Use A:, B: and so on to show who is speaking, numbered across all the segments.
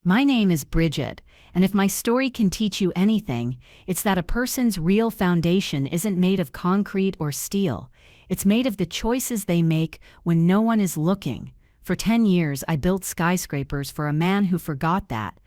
A: My name is Bridget, and if my story can teach you anything, it's that a person's real foundation isn't made of concrete or steel. It's made of the choices they make when no one is looking. For 10 years, I built skyscrapers for a man who forgot that.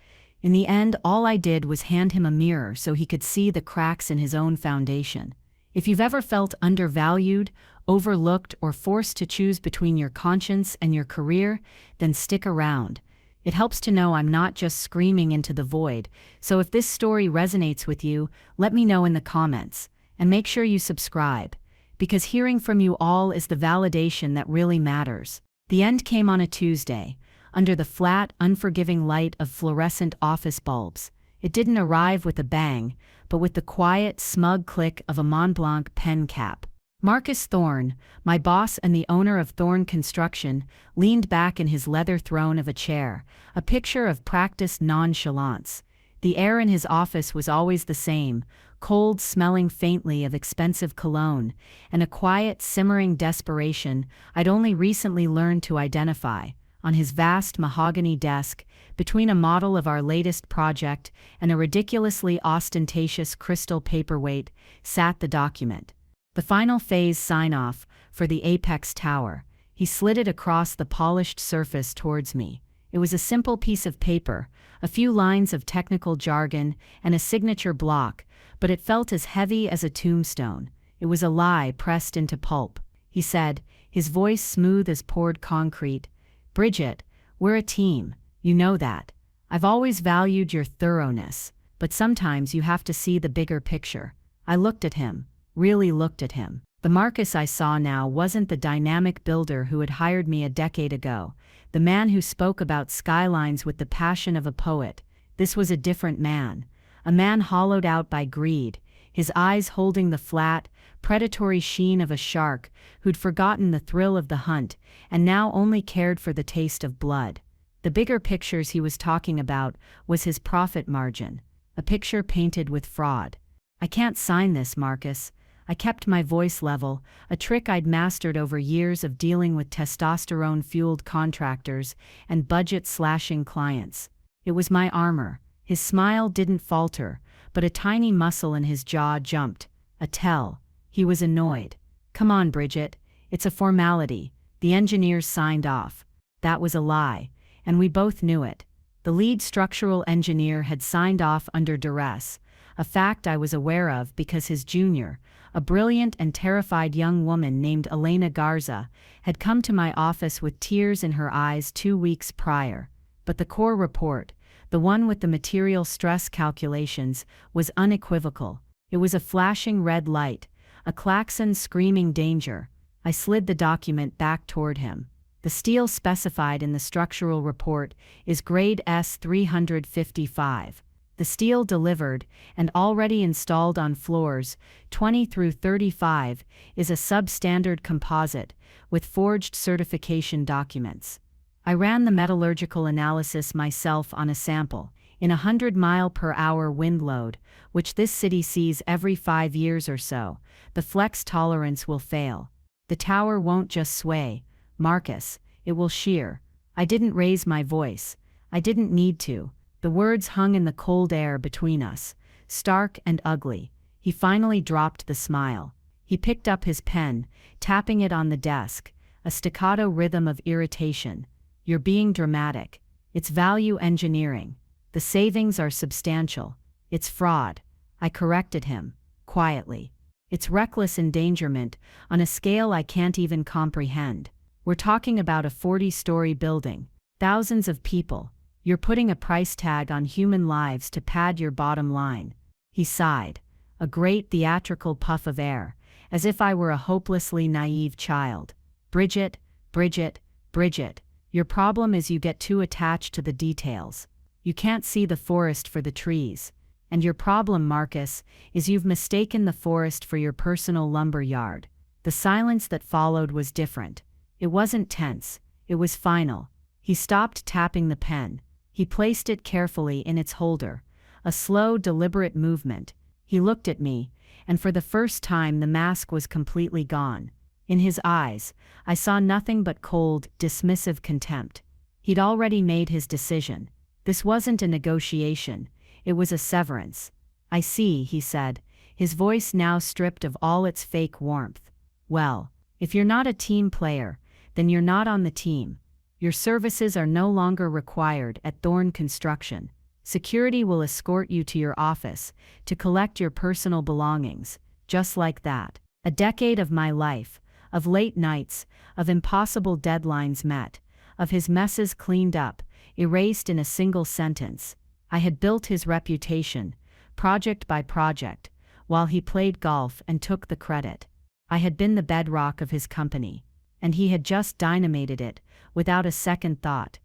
A: In the end, all I did was hand him a mirror so he could see the cracks in his own foundation. If you've ever felt undervalued, overlooked, or forced to choose between your conscience and your career, then stick around. It helps to know I'm not just screaming into the void, so if this story resonates with you, let me know in the comments. And make sure you subscribe, because hearing from you all is the validation that really matters. The end came on a Tuesday, under the flat, unforgiving light of fluorescent office bulbs. It didn't arrive with a bang, but with the quiet, smug click of a Mont Blanc pen cap. Marcus Thorne, my boss and the owner of Thorne Construction, leaned back in his leather throne of a chair, a picture of practiced nonchalance. The air in his office was always the same, cold, smelling faintly of expensive cologne, and a quiet, simmering desperation I'd only recently learned to identify. On his vast mahogany desk, between a model of our latest project and a ridiculously ostentatious crystal paperweight, sat the document. The final phase sign-off for the Apex Tower. He slid it across the polished surface towards me. It was a simple piece of paper, a few lines of technical jargon, and a signature block, but it felt as heavy as a tombstone. It was a lie pressed into pulp. He said, his voice smooth as poured concrete, "Bridget, we're a team. You know that. I've always valued your thoroughness, but sometimes you have to see the bigger picture." I looked at him. Really looked at him. The Marcus I saw now wasn't the dynamic builder who had hired me a decade ago, the man who spoke about skylines with the passion of a poet. This was a different man, a man hollowed out by greed, his eyes holding the flat, predatory sheen of a shark who'd forgotten the thrill of the hunt and now only cared for the taste of blood. The bigger pictures he was talking about was his profit margin, a picture painted with fraud. "I can't sign this, Marcus." I kept my voice level, a trick I'd mastered over years of dealing with testosterone-fueled contractors and budget-slashing clients. It was my armor. His smile didn't falter, but a tiny muscle in his jaw jumped. A tell. He was annoyed. "Come on, Bridget. It's a formality. The engineers signed off." That was a lie, and we both knew it. The lead structural engineer had signed off under duress, a fact I was aware of because his junior, a brilliant and terrified young woman named Elena Garza, had come to my office with tears in her eyes 2 weeks prior. But the core report, the one with the material stress calculations, was unequivocal. It was a flashing red light, a klaxon screaming danger. I slid the document back toward him. "The steel specified in the structural report is grade S355. The steel delivered, and already installed on floors 20 through 35, is a substandard composite, with forged certification documents." I ran the metallurgical analysis myself on a sample. In a 100-mile-per-hour wind load, which this city sees every 5 years or so, the flex tolerance will fail. The tower won't just sway, Marcus, it will shear. I didn't raise my voice. I didn't need to. The words hung in the cold air between us, stark and ugly. He finally dropped the smile. He picked up his pen, tapping it on the desk, a staccato rhythm of irritation. "You're being dramatic. It's value engineering. The savings are substantial. It's fraud." I corrected him, quietly. "It's reckless endangerment on a scale I can't even comprehend. We're talking about a 40-story building, thousands of people. You're putting a price tag on human lives to pad your bottom line." He sighed, a great theatrical puff of air, as if I were a hopelessly naive child. "Bridget, Bridget, Bridget, your problem is you get too attached to the details. You can't see the forest for the trees. And your problem, Marcus, is you've mistaken the forest for your personal lumber yard." The silence that followed was different. It wasn't tense. It was final. He stopped tapping the pen. He placed it carefully in its holder, a slow, deliberate movement. He looked at me, and for the first time the mask was completely gone. In his eyes, I saw nothing but cold, dismissive contempt. He'd already made his decision. This wasn't a negotiation, it was a severance. I see, he said, his voice now stripped of all its fake warmth. Well, if you're not a team player, then you're not on the team. Your services are no longer required at Thorn Construction. Security will escort you to your office to collect your personal belongings, just like that. A decade of my life, of late nights, of impossible deadlines met, of his messes cleaned up, erased in a single sentence. I had built his reputation, project by project, while he played golf and took the credit. I had been the bedrock of his company, and he had just dynamited it, without a second thought.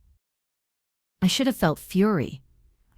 A: I should have felt fury.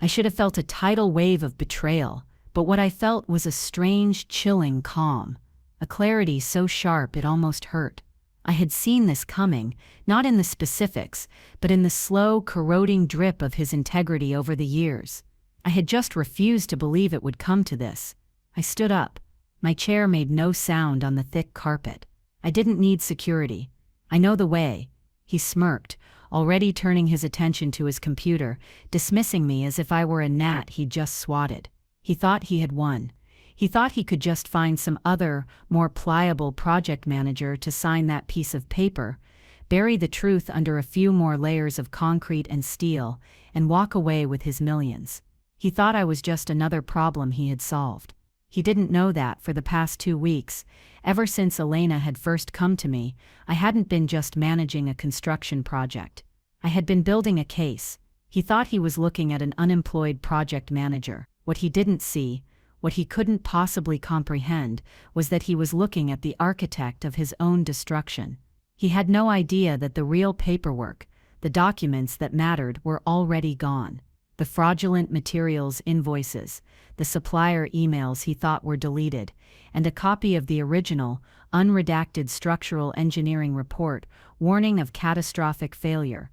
A: I should have felt a tidal wave of betrayal, but what I felt was a strange, chilling calm, a clarity so sharp it almost hurt. I had seen this coming, not in the specifics, but in the slow, corroding drip of his integrity over the years. I had just refused to believe it would come to this. I stood up. My chair made no sound on the thick carpet. I didn't need security. I know the way. He smirked, already turning his attention to his computer, dismissing me as if I were a gnat he'd just swatted. He thought he had won. He thought he could just find some other, more pliable project manager to sign that piece of paper, bury the truth under a few more layers of concrete and steel, and walk away with his millions. He thought I was just another problem he had solved. He didn't know that for the past 2 weeks, ever since Elena had first come to me, I hadn't been just managing a construction project. I had been building a case. He thought he was looking at an unemployed project manager. What he didn't see, what he couldn't possibly comprehend, was that he was looking at the architect of his own destruction. He had no idea that the real paperwork, the documents that mattered, were already gone. The fraudulent materials invoices, the supplier emails he thought were deleted, and a copy of the original, unredacted structural engineering report warning of catastrophic failure.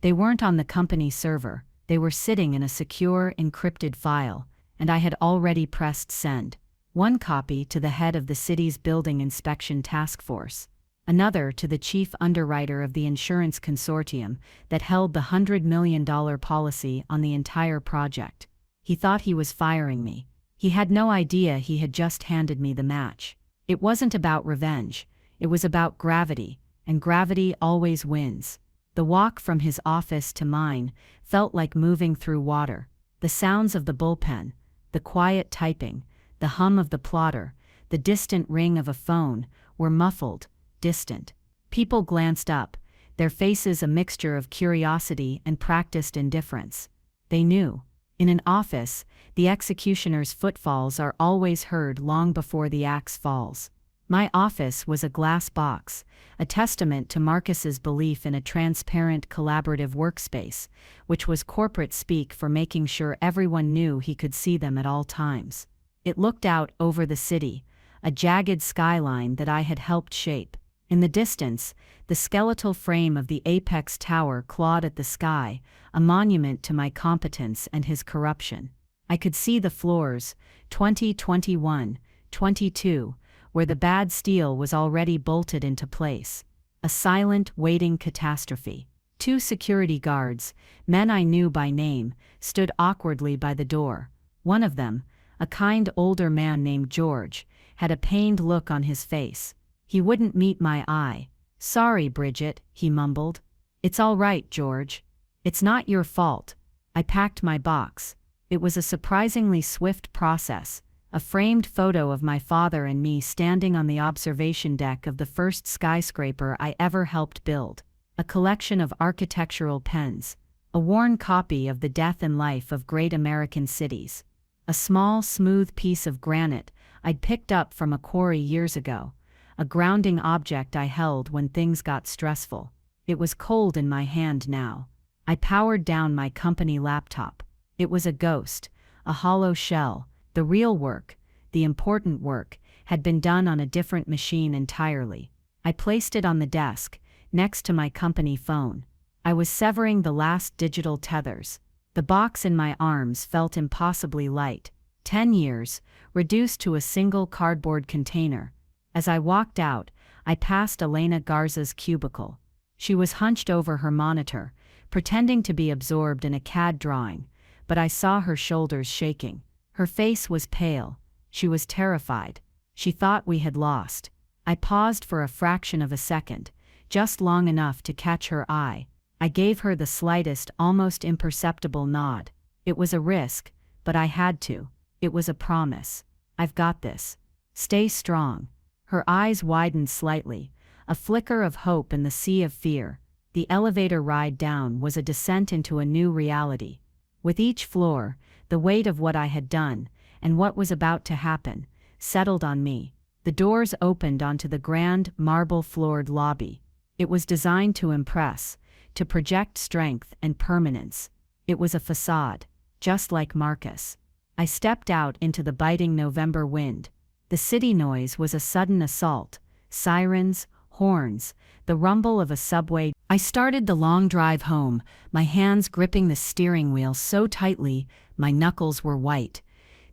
A: They weren't on the company server, they were sitting in a secure, encrypted file, and I had already pressed send. One copy to the head of the city's building inspection task force. Another to the chief underwriter of the insurance consortium that held the $100 million policy on the entire project. He thought he was firing me. He had no idea he had just handed me the match. It wasn't about revenge. It was about gravity, and gravity always wins. The walk from his office to mine felt like moving through water. The sounds of the bullpen, the quiet typing, the hum of the plotter, the distant ring of a phone, were muffled, distant. People glanced up, their faces a mixture of curiosity and practiced indifference. They knew. In an office, the executioner's footfalls are always heard long before the axe falls. My office was a glass box, a testament to Marcus's belief in a transparent, collaborative workspace, which was corporate speak for making sure everyone knew he could see them at all times. It looked out over the city, a jagged skyline that I had helped shape. In the distance, the skeletal frame of the apex tower clawed at the sky, a monument to my competence and his corruption. I could see the floors, 2021, 22, where the bad steel was already bolted into place. A silent, waiting catastrophe. 2 security guards, men I knew by name, stood awkwardly by the door. One of them, a kind older man named George, had a pained look on his face. He wouldn't meet my eye. "Sorry, Bridget," he mumbled. "It's all right, George. It's not your fault." I packed my box. It was a surprisingly swift process. A framed photo of my father and me standing on the observation deck of the first skyscraper I ever helped build. A collection of architectural pens. A worn copy of The Death and Life of Great American Cities. A small, smooth piece of granite I'd picked up from a quarry years ago. A grounding object I held when things got stressful. It was cold in my hand now. I powered down my company laptop. It was a ghost, a hollow shell. The real work, the important work, had been done on a different machine entirely. I placed it on the desk, next to my company phone. I was severing the last digital tethers. The box in my arms felt impossibly light. 10 years, reduced to a single cardboard container. As I walked out, I passed Elena Garza's cubicle. She was hunched over her monitor, pretending to be absorbed in a CAD drawing, but I saw her shoulders shaking. Her face was pale. She was terrified. She thought we had lost. I paused for a fraction of a second, just long enough to catch her eye. I gave her the slightest, almost imperceptible nod. It was a risk, but I had to. It was a promise. I've got this. Stay strong. Her eyes widened slightly, a flicker of hope in the sea of fear. The elevator ride down was a descent into a new reality. With each floor, the weight of what I had done, and what was about to happen, settled on me. The doors opened onto the grand, marble-floored lobby. It was designed to impress, to project strength and permanence. It was a facade, just like Marcus. I stepped out into the biting November wind. The city noise was a sudden assault. Sirens, horns, the rumble of a subway. I started the long drive home, my hands gripping the steering wheel so tightly my knuckles were white.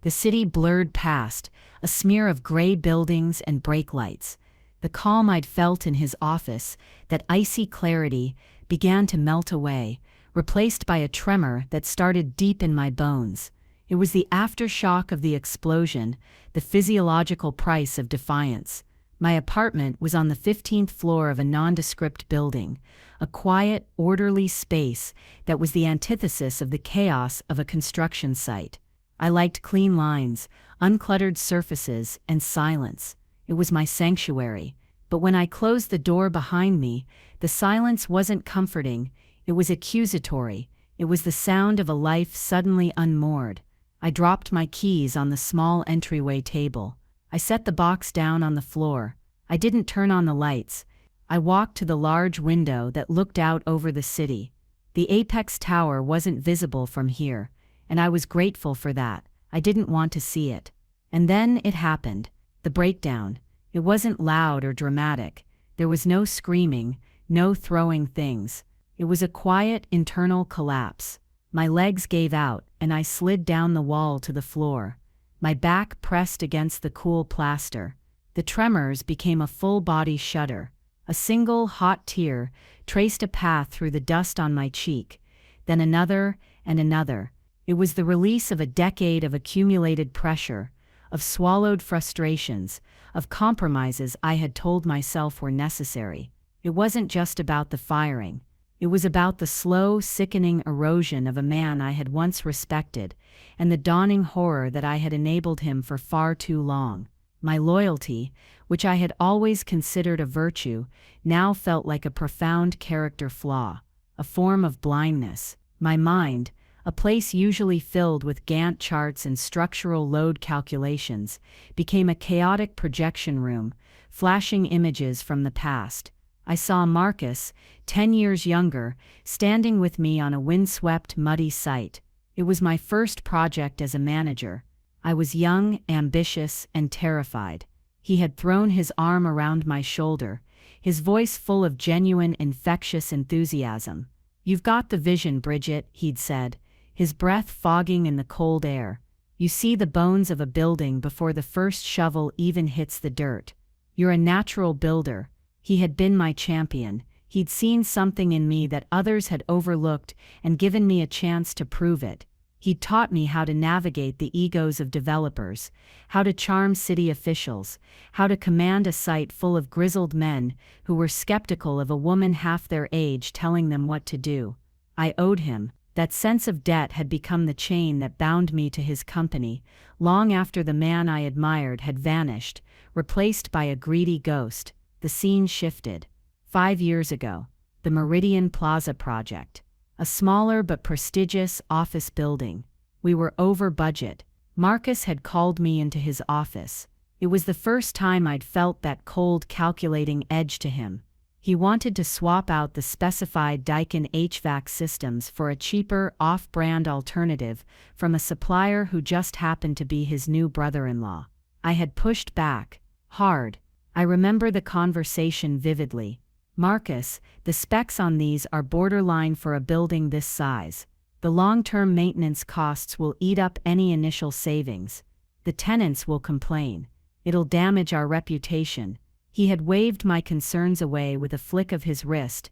A: The city blurred past, a smear of gray buildings and brake lights. The calm I'd felt in his office, that icy clarity, began to melt away, replaced by a tremor that started deep in my bones. It was the aftershock of the explosion, the physiological price of defiance. My apartment was on the 15th floor of a nondescript building, a quiet, orderly space that was the antithesis of the chaos of a construction site. I liked clean lines, uncluttered surfaces, and silence. It was my sanctuary. But when I closed the door behind me, the silence wasn't comforting, it was accusatory. It was the sound of a life suddenly unmoored. I dropped my keys on the small entryway table. I set the box down on the floor. I didn't turn on the lights. I walked to the large window that looked out over the city. The apex tower wasn't visible from here, and I was grateful for that. I didn't want to see it. And then it happened. The breakdown. It wasn't loud or dramatic. There was no screaming, no throwing things. It was a quiet, internal collapse. My legs gave out, and I slid down the wall to the floor. My back pressed against the cool plaster. The tremors became a full-body shudder. A single, hot tear traced a path through the dust on my cheek, then another and another. It was the release of a decade of accumulated pressure, of swallowed frustrations, of compromises I had told myself were necessary. It wasn't just about the firing. It was about the slow, sickening erosion of a man I had once respected, and the dawning horror that I had enabled him for far too long. My loyalty, which I had always considered a virtue, now felt like a profound character flaw, a form of blindness. My mind, a place usually filled with Gantt charts and structural load calculations, became a chaotic projection room, flashing images from the past. I saw Marcus, 10 years younger, standing with me on a windswept, muddy site. It was my first project as a manager. I was young, ambitious, and terrified. He had thrown his arm around my shoulder, his voice full of genuine, infectious enthusiasm. "You've got the vision, Bridget," he'd said, his breath fogging in the cold air. "You see the bones of a building before the first shovel even hits the dirt. You're a natural builder." He had been my champion. He'd seen something in me that others had overlooked and given me a chance to prove it. He'd taught me how to navigate the egos of developers, how to charm city officials, how to command a site full of grizzled men who were skeptical of a woman half their age telling them what to do. I owed him. That sense of debt had become the chain that bound me to his company, long after the man I admired had vanished, replaced by a greedy ghost. The scene shifted. 5 years ago, the Meridian Plaza project. A smaller but prestigious office building. We were over budget. Marcus had called me into his office. It was the first time I'd felt that cold, calculating edge to him. He wanted to swap out the specified Daikin HVAC systems for a cheaper, off-brand alternative from a supplier who just happened to be his new brother-in-law. I had pushed back. Hard. I remember the conversation vividly. "Marcus, the specs on these are borderline for a building this size. The long-term maintenance costs will eat up any initial savings. The tenants will complain. It'll damage our reputation." He had waved my concerns away with a flick of his wrist.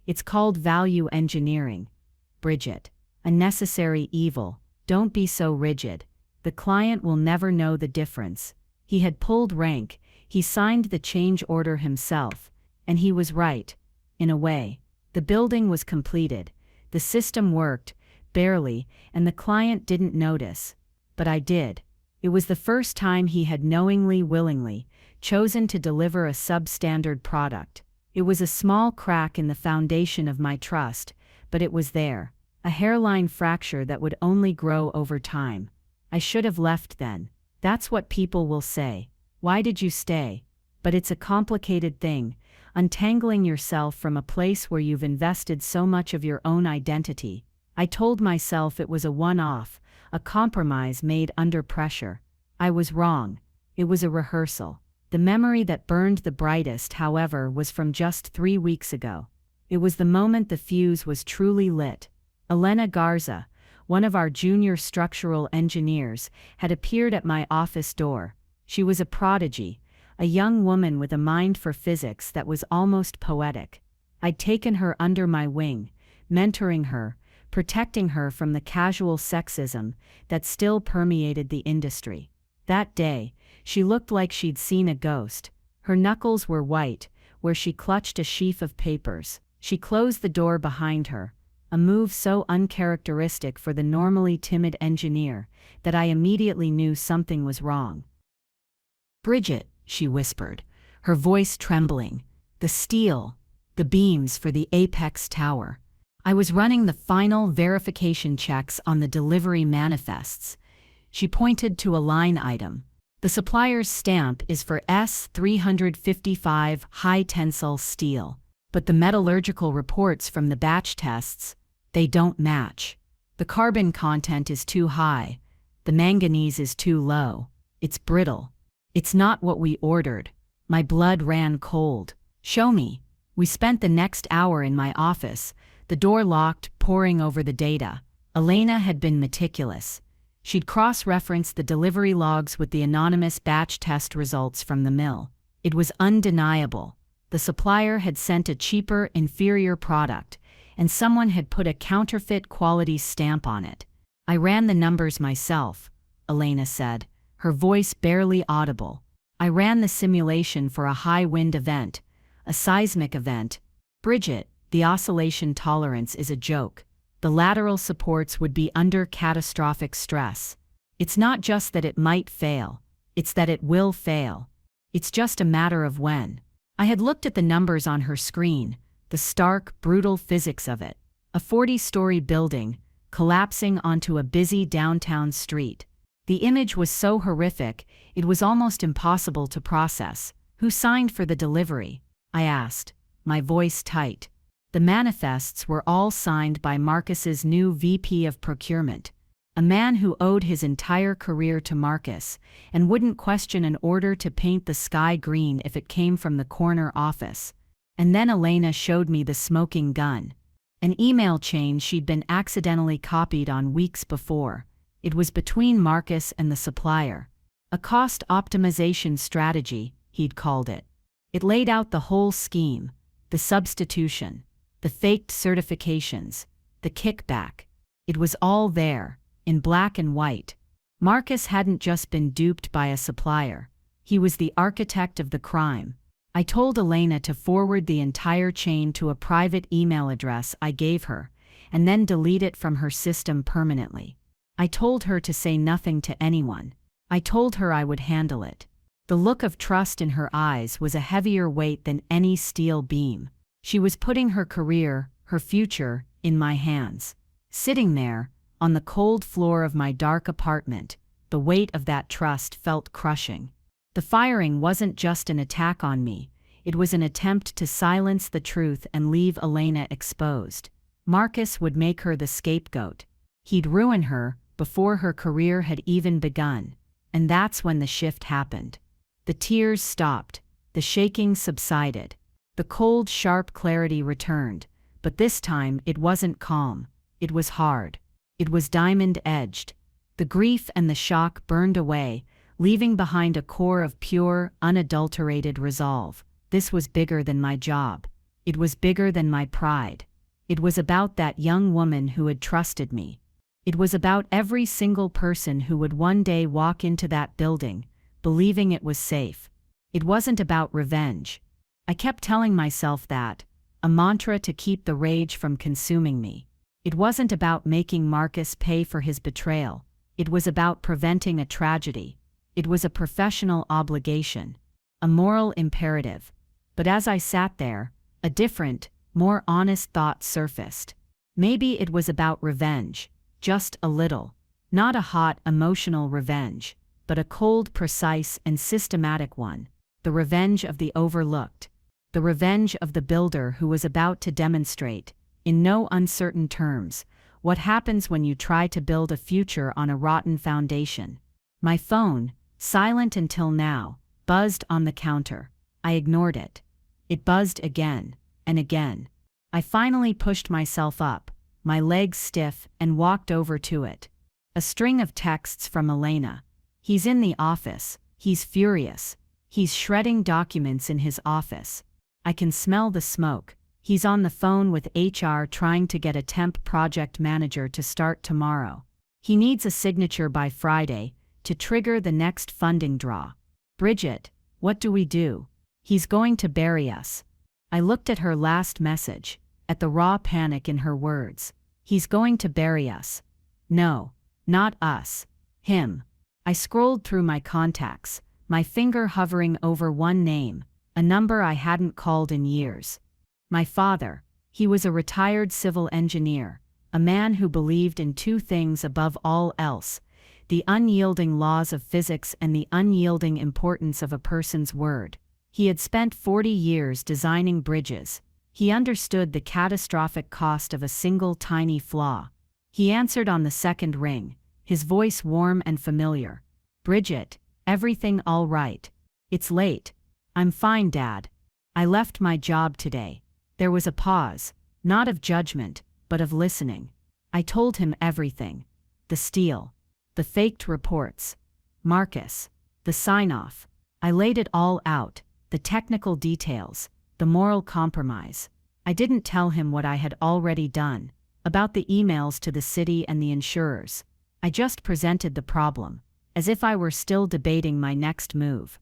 A: It's called value engineering. Bridget. A necessary evil. Don't be so rigid. The client will never know the difference. He had pulled rank, he signed the change order himself, and he was right. In a way. The building was completed. The system worked, barely, and the client didn't notice. But I did. It was the first time he had willingly, chosen to deliver a substandard product. It was a small crack in the foundation of my trust, but it was there. A hairline fracture that would only grow over time. I should have left then. That's what people will say. Why did you stay? But it's a complicated thing, untangling yourself from a place where you've invested so much of your own identity. I told myself it was a one-off, a compromise made under pressure. I was wrong. It was a rehearsal. The memory that burned the brightest, however, was from just 3 weeks ago. It was the moment the fuse was truly lit. Elena Garza, one of our junior structural engineers, had appeared at my office door. She was a prodigy, a young woman with a mind for physics that was almost poetic. I'd taken her under my wing, mentoring her, protecting her from the casual sexism that still permeated the industry. That day, she looked like she'd seen a ghost. Her knuckles were white, where she clutched a sheaf of papers. She closed the door behind her, a move so uncharacteristic for the normally timid engineer that I immediately knew something was wrong. "Bridget," she whispered, her voice trembling, "the steel, the beams for the apex tower." I was running the final verification checks on the delivery manifests. She pointed to a line item. "The supplier's stamp is for S355 high-tensile steel, but the metallurgical reports from the batch tests, they don't match. The carbon content is too high. The manganese is too low. It's brittle. It's not what we ordered." My blood ran cold. "Show me." We spent the next hour in my office, the door locked, poring over the data. Elena had been meticulous. She'd cross-referenced the delivery logs with the anonymous batch test results from the mill. It was undeniable. The supplier had sent a cheaper, inferior product, and someone had put a counterfeit quality stamp on it. "I ran the numbers myself," Elena said, her voice barely audible. "I ran the simulation for a high-wind event, a seismic event. Bridget, the oscillation tolerance is a joke. The lateral supports would be under catastrophic stress. It's not just that it might fail, it's that it will fail. It's just a matter of when." I had looked at the numbers on her screen, the stark, brutal physics of it. A 40-story building, collapsing onto a busy downtown street. The image was so horrific, it was almost impossible to process. "Who signed for the delivery?" I asked, my voice tight. The manifests were all signed by Marcus's new VP of Procurement, a man who owed his entire career to Marcus and wouldn't question an order to paint the sky green if it came from the corner office. And then Elena showed me the smoking gun. An email chain she'd been accidentally copied on weeks before. It was between Marcus and the supplier. A cost optimization strategy, he'd called it. It laid out the whole scheme, the substitution, the faked certifications, the kickback. It was all there, in black and white. Marcus hadn't just been duped by a supplier. He was the architect of the crime. I told Elena to forward the entire chain to a private email address I gave her, and then delete it from her system permanently. I told her to say nothing to anyone. I told her I would handle it. The look of trust in her eyes was a heavier weight than any steel beam. She was putting her career, her future, in my hands. Sitting there, on the cold floor of my dark apartment, the weight of that trust felt crushing. The firing wasn't just an attack on me, it was an attempt to silence the truth and leave Elena exposed. Marcus would make her the scapegoat. He'd ruin her before her career had even begun. And that's when the shift happened. The tears stopped, the shaking subsided. The cold, sharp clarity returned, but this time it wasn't calm. It was hard. It was diamond-edged. The grief and the shock burned away, leaving behind a core of pure, unadulterated resolve. This was bigger than my job. It was bigger than my pride. It was about that young woman who had trusted me. It was about every single person who would one day walk into that building, believing it was safe. It wasn't about revenge. I kept telling myself that, a mantra to keep the rage from consuming me. It wasn't about making Marcus pay for his betrayal. It was about preventing a tragedy. It was a professional obligation, a moral imperative. But as I sat there, a different, more honest thought surfaced. Maybe it was about revenge, just a little. Not a hot, emotional revenge, but a cold, precise, and systematic one. The revenge of the overlooked. The revenge of the builder who was about to demonstrate, in no uncertain terms, what happens when you try to build a future on a rotten foundation. My phone, silent until now, buzzed on the counter. I ignored it. It buzzed again, and again. I finally pushed myself up, my legs stiff, and walked over to it. A string of texts from Elena. He's in the office. He's furious. He's shredding documents in his office. I can smell the smoke. He's on the phone with HR trying to get a temp project manager to start tomorrow. He needs a signature by Friday to trigger the next funding draw. Bridget, what do we do? He's going to bury us. I looked at her last message, at the raw panic in her words. He's going to bury us. No, not us. Him. I scrolled through my contacts, my finger hovering over one name, a number I hadn't called in years. My father. He was a retired civil engineer, a man who believed in two things above all else: the unyielding laws of physics and the unyielding importance of a person's word. He had spent 40 years designing bridges. He understood the catastrophic cost of a single tiny flaw. He answered on the second ring, his voice warm and familiar. Bridget, everything all right? It's late. I'm fine, Dad. I left my job today. There was a pause, not of judgment, but of listening. I told him everything. The steal. The faked reports. Marcus. The sign-off. I laid it all out, the technical details, the moral compromise. I didn't tell him what I had already done, about the emails to the city and the insurers. I just presented the problem, as if I were still debating my next move.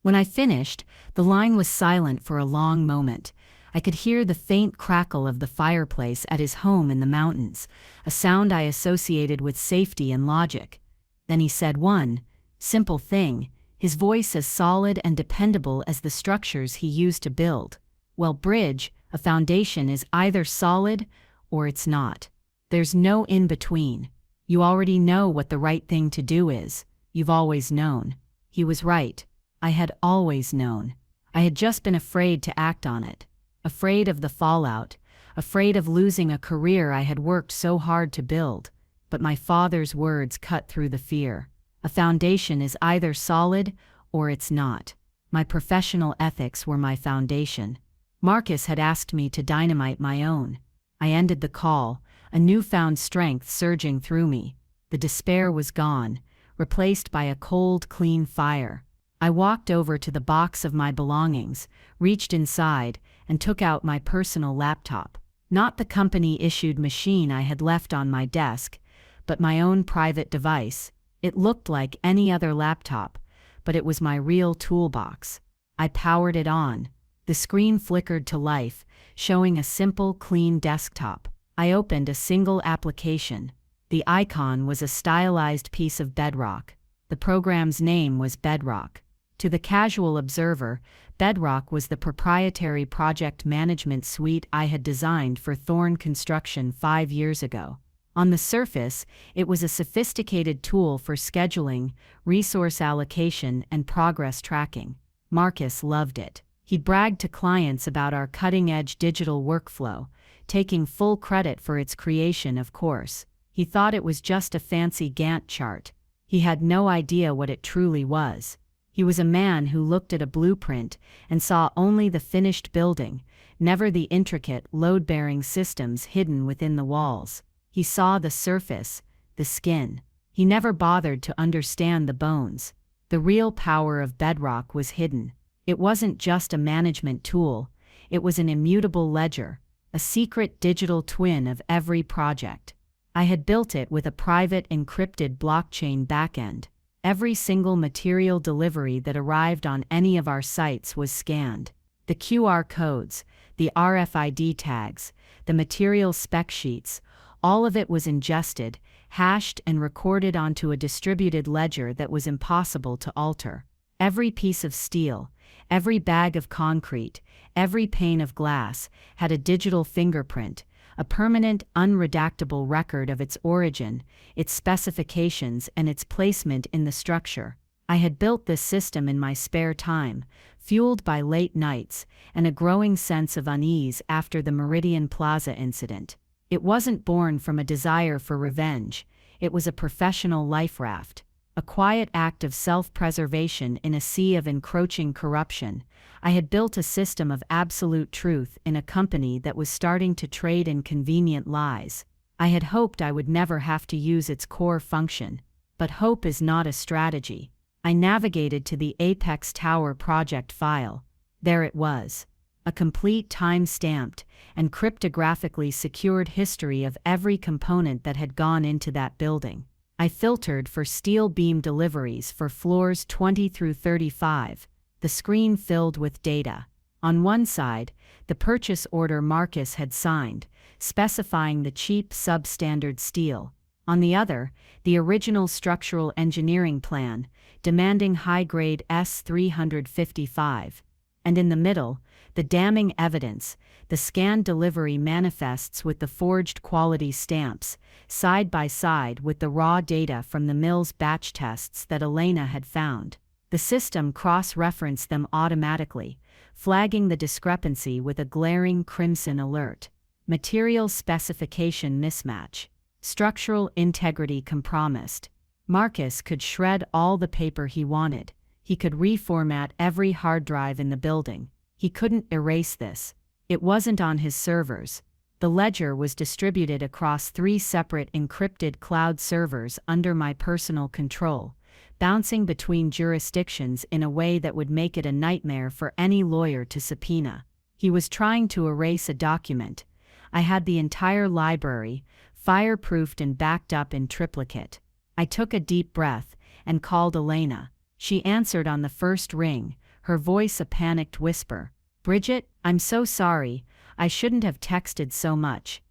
A: When I finished, the line was silent for a long moment. I could hear the faint crackle of the fireplace at his home in the mountains, a sound I associated with safety and logic. Then he said one simple thing, his voice as solid and dependable as the structures he used to build. Well, bridge, a foundation is either solid or it's not. There's no in-between. You already know what the right thing to do is. You've always known. He was right. I had always known. I had just been afraid to act on it. Afraid of the fallout. Afraid of losing a career I had worked so hard to build. But my father's words cut through the fear. A foundation is either solid or it's not. My professional ethics were my foundation. Marcus had asked me to dynamite my own. I ended the call, a newfound strength surging through me. The despair was gone, replaced by a cold, clean fire. I walked over to the box of my belongings, reached inside, and took out my personal laptop. Not the company-issued machine I had left on my desk, but my own private device. It looked like any other laptop, but it was my real toolbox. I powered it on. The screen flickered to life, showing a simple, clean desktop. I opened a single application. The icon was a stylized piece of bedrock. The program's name was Bedrock. To the casual observer, Bedrock was the proprietary project management suite I had designed for Thorn Construction 5 years ago. On the surface, it was a sophisticated tool for scheduling, resource allocation, and progress tracking. Marcus loved it. He bragged to clients about our cutting-edge digital workflow, taking full credit for its creation, of course. He thought it was just a fancy Gantt chart. He had no idea what it truly was. He was a man who looked at a blueprint and saw only the finished building, never the intricate, load-bearing systems hidden within the walls. He saw the surface, the skin. He never bothered to understand the bones. The real power of Bedrock was hidden. It wasn't just a management tool. It was an immutable ledger, a secret digital twin of every project. I had built it with a private encrypted blockchain backend. Every single material delivery that arrived on any of our sites was scanned. The QR codes, the RFID tags, the material spec sheets, all of it was ingested, hashed and recorded onto a distributed ledger that was impossible to alter. Every piece of steel, every bag of concrete, every pane of glass had a digital fingerprint, a permanent, unredactable record of its origin, its specifications, and its placement in the structure. I had built this system in my spare time, fueled by late nights and a growing sense of unease after the Meridian Plaza incident. It wasn't born from a desire for revenge, it was a professional life raft, a quiet act of self-preservation in a sea of encroaching corruption. I had built a system of absolute truth in a company that was starting to trade in convenient lies. I had hoped I would never have to use its core function, but hope is not a strategy. I navigated to the Apex Tower project file. There it was. A complete time-stamped and cryptographically secured history of every component that had gone into that building. I filtered for steel beam deliveries for floors 20 through 35, the screen filled with data. On one side, the purchase order Marcus had signed, specifying the cheap substandard steel. On the other, the original structural engineering plan, demanding high-grade S355. And in the middle, the damning evidence, the scanned delivery manifests with the forged quality stamps, side by side with the raw data from the mill's batch tests that Elena had found. The system cross-referenced them automatically, flagging the discrepancy with a glaring crimson alert. Material specification mismatch. Structural integrity compromised. Marcus could shred all the paper he wanted. He could reformat every hard drive in the building. He couldn't erase this. It wasn't on his servers. The ledger was distributed across 3 separate encrypted cloud servers under my personal control, bouncing between jurisdictions in a way that would make it a nightmare for any lawyer to subpoena. He was trying to erase a document. I had the entire library, fireproofed and backed up in triplicate. I took a deep breath and called Elena. She answered on the first ring, her voice a panicked whisper. "Bridget, I'm so sorry, I shouldn't have texted so much.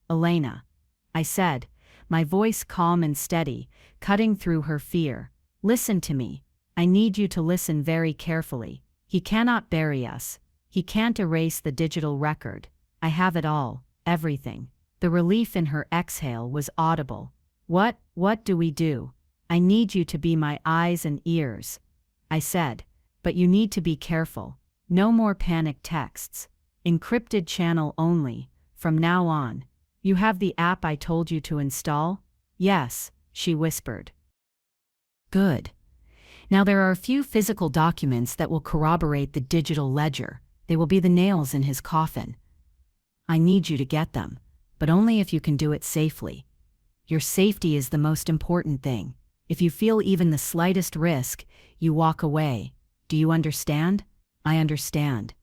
A: Elena," I said, my voice calm and steady, cutting through her fear. "Listen to me. I need you to listen very carefully. He cannot bury us. He can't erase the digital record. I have it all, everything." The relief in her exhale was audible. What do we do? "I need you to be my eyes and ears," I said. "But you need to be careful. No more panic texts. Encrypted channel only, from now on. You have the app I told you to install?" "Yes," she whispered. "Good. Now there are a few physical documents that will corroborate the digital ledger. They will be the nails in his coffin. I need you to get them, but only if you can do it safely. Your safety is the most important thing. If you feel even the slightest risk, you walk away. Do you understand?" "I understand."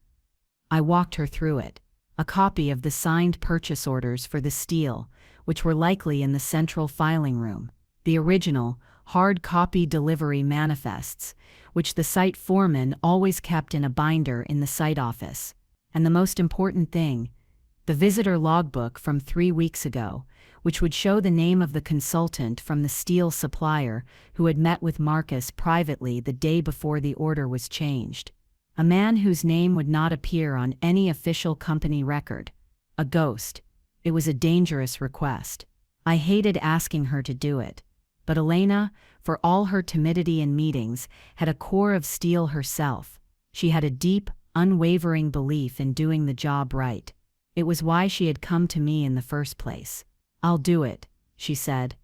A: I walked her through it. A copy of the signed purchase orders for the steel, which were likely in the central filing room. The original, hard copy delivery manifests, which the site foreman always kept in a binder in the site office. And the most important thing, the visitor logbook from 3 weeks ago, which would show the name of the consultant from the steel supplier who had met with Marcus privately the day before the order was changed. A man whose name would not appear on any official company record. A ghost. It was a dangerous request. I hated asking her to do it. But Elena, for all her timidity in meetings, had a core of steel herself. She had a deep, unwavering belief in doing the job right. It was why she had come to me in the first place. "I'll do it," she said,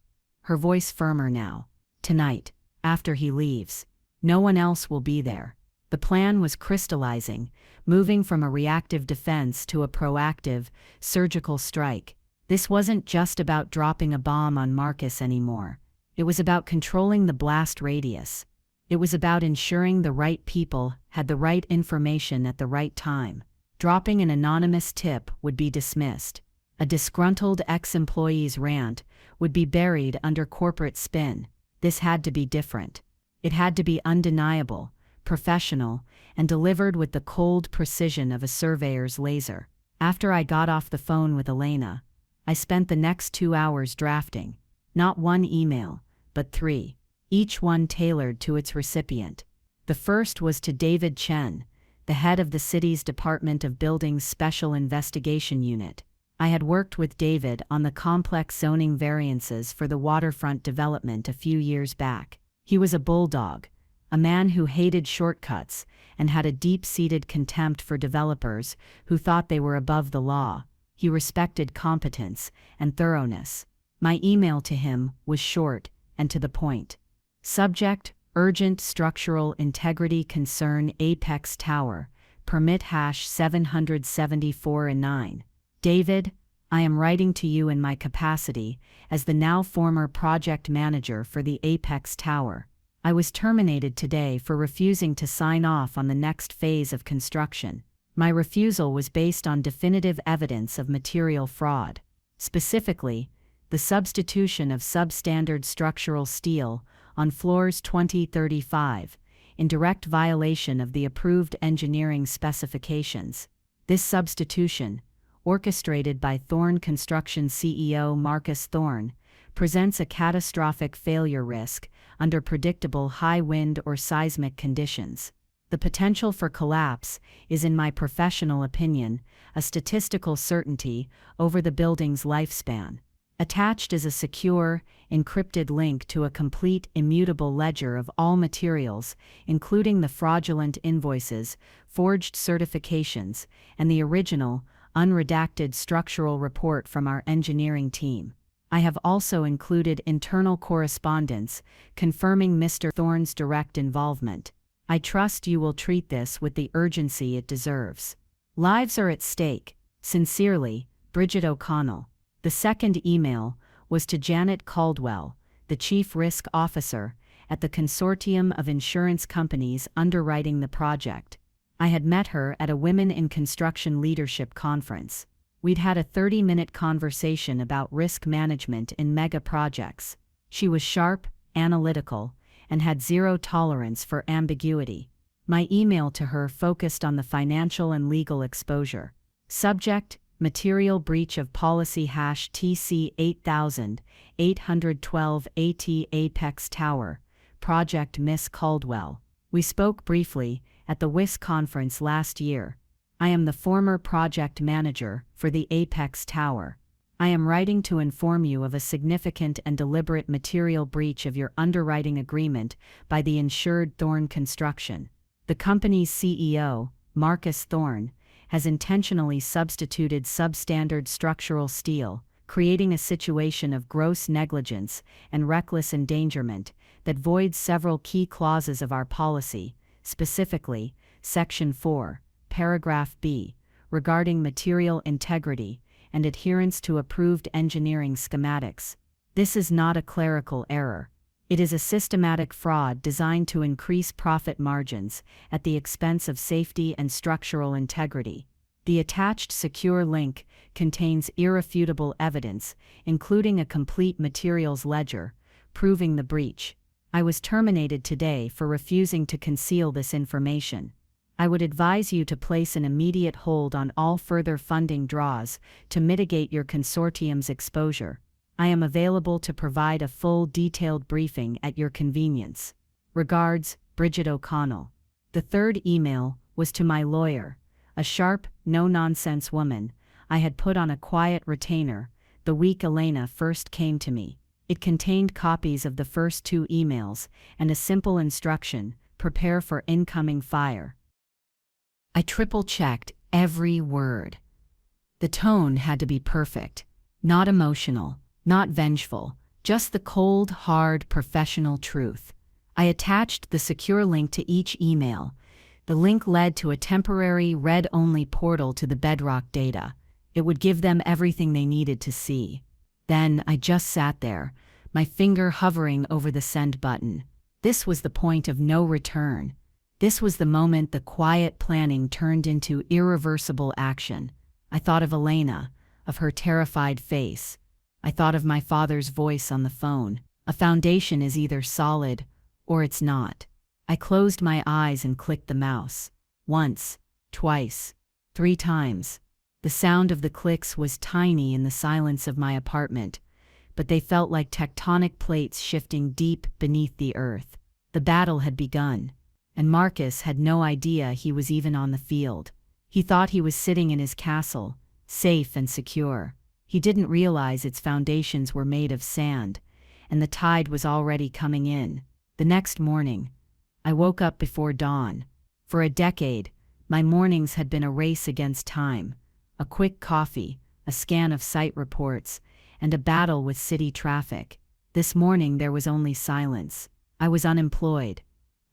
A: her voice firmer now. "Tonight, after he leaves. No one else will be there." The plan was crystallizing, moving from a reactive defense to a proactive, surgical strike. This wasn't just about dropping a bomb on Marcus anymore. It was about controlling the blast radius. It was about ensuring the right people had the right information at the right time. Dropping an anonymous tip would be dismissed. A disgruntled ex-employee's rant would be buried under corporate spin. This had to be different. It had to be undeniable, professional, and delivered with the cold precision of a surveyor's laser. After I got off the phone with Elena, I spent the next 2 hours drafting. Not one email, but 3, each one tailored to its recipient. The first was to David Chen, the head of the city's Department of Buildings Special Investigation Unit. I had worked with David on the complex zoning variances for the waterfront development a few years back. He was a bulldog, a man who hated shortcuts and had a deep-seated contempt for developers who thought they were above the law. He respected competence and thoroughness. My email to him was short and to the point. Subject: Urgent Structural Integrity Concern, Apex Tower, Permit #774-9. David, I am writing to you in my capacity as the now former project manager for the Apex Tower. I was terminated today for refusing to sign off on the next phase of construction. My refusal was based on definitive evidence of material fraud. Specifically, the substitution of substandard structural steel on floors 20-35, in direct violation of the approved engineering specifications. This substitution, orchestrated by Thorne Construction CEO Marcus Thorne, presents a catastrophic failure risk under predictable high wind or seismic conditions. The potential for collapse is, in my professional opinion, a statistical certainty over the building's lifespan. Attached is a secure, encrypted link to a complete, immutable ledger of all materials, including the fraudulent invoices, forged certifications, and the original, unredacted structural report from our engineering team. I have also included internal correspondence confirming Mr. Thorne's direct involvement. I trust you will treat this with the urgency it deserves. Lives are at stake. Sincerely, Bridget O'Connell. The second email was to Janet Caldwell, the Chief Risk Officer at the consortium of insurance companies underwriting the project. I had met her at a Women in Construction Leadership conference. We'd had a 30-minute conversation about risk management in mega projects. She was sharp, analytical, and had zero tolerance for ambiguity. My email to her focused on the financial and legal exposure. Subject: Material breach of policy #TC 8812 AT Apex Tower, Project Miss Caldwell. We spoke briefly at the WIS conference last year. I am the former project manager for the Apex Tower. I am writing to inform you of a significant and deliberate material breach of your underwriting agreement by the insured Thorne Construction. The company's CEO, Marcus Thorne, has intentionally substituted substandard structural steel, creating a situation of gross negligence and reckless endangerment that voids several key clauses of our policy, specifically, Section 4, Paragraph B, regarding material integrity and adherence to approved engineering schematics. This is not a clerical error. It is a systematic fraud designed to increase profit margins at the expense of safety and structural integrity. The attached secure link contains irrefutable evidence, including a complete materials ledger, proving the breach. I was terminated today for refusing to conceal this information. I would advise you to place an immediate hold on all further funding draws to mitigate your consortium's exposure. I am available to provide a full detailed briefing at your convenience. Regards, Bridget O'Connell. The third email was to my lawyer, a sharp, no-nonsense woman I had put on a quiet retainer the week Elena first came to me. It contained copies of the first 2 emails and a simple instruction: prepare for incoming fire. I triple-checked every word. The tone had to be perfect, not emotional, not vengeful, just the cold, hard, professional truth. I attached the secure link to each email. The link led to a temporary read-only portal to the Bedrock data. It would give them everything they needed to see. Then I just sat there, my finger hovering over the send button. This was the point of no return. This was the moment the quiet planning turned into irreversible action. I thought of Elena, of her terrified face. I thought of my father's voice on the phone. A foundation is either solid or it's not. I closed my eyes and clicked the mouse. Once, twice, 3 times. The sound of the clicks was tiny in the silence of my apartment, but they felt like tectonic plates shifting deep beneath the earth. The battle had begun, and Marcus had no idea he was even on the field. He thought he was sitting in his castle, safe and secure. He didn't realize its foundations were made of sand, and the tide was already coming in. The next morning, I woke up before dawn. For a decade, my mornings had been a race against time. A quick coffee, a scan of site reports, and a battle with city traffic. This morning there was only silence. I was unemployed,